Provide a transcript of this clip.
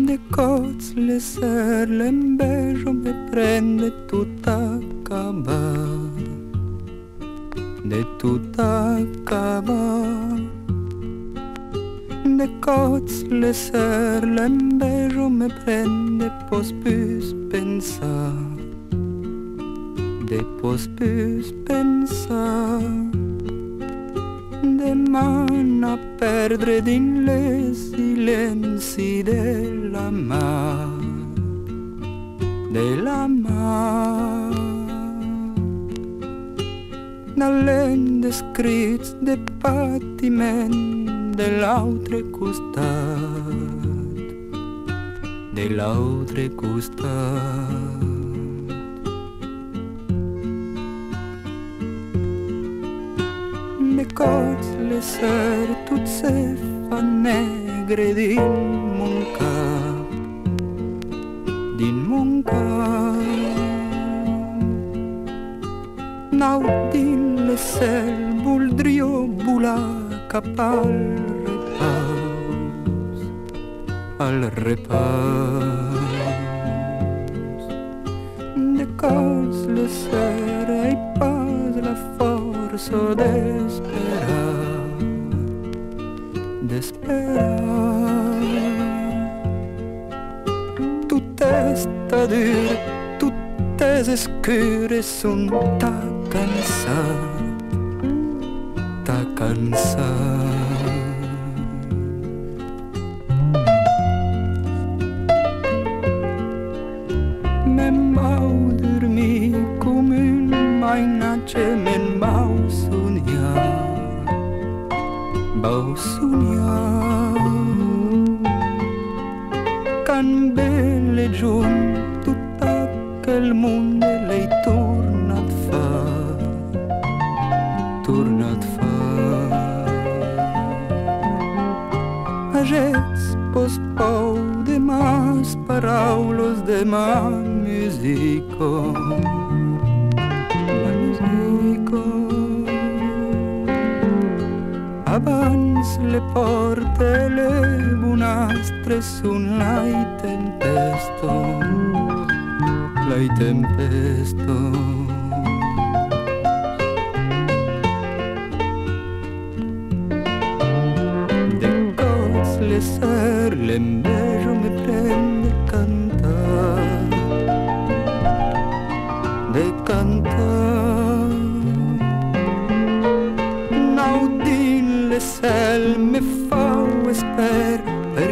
De Còps le Ser, l'embejo me prende tutta caba, de tutta caba. De Còps le Ser, l'embejo me prende, pos pus pensar, de pos pus pensar. De man a perdre din le silenzi della mar, della mar. Dall'ende scrits de patiment dell'altre costat, dell'altre costat. De Còps le Ser, tot se fa negre din mon cap, din mon cap. Nau din le cel voldrio volar cap al repaus, al repaus. De Còps le Ser, ei pas la força d'esperar, d'esperar. Tot està dur, tot és escur e son ta cansat, ta cansat. Me'n vau dormir com un mainatge, me'n vau somiar, vau somiar. Can belle giorn, tot aquel món l'ei tornat fa, tornat fa. Agets pos pau de mas paraules de ma musico, ma musico. Abans le porte le bunastre sun lai tempesto, lai tempesto. De Còps le Ser, l'embejo me prende cantar, de cantar. Nau din le cel me fau esper per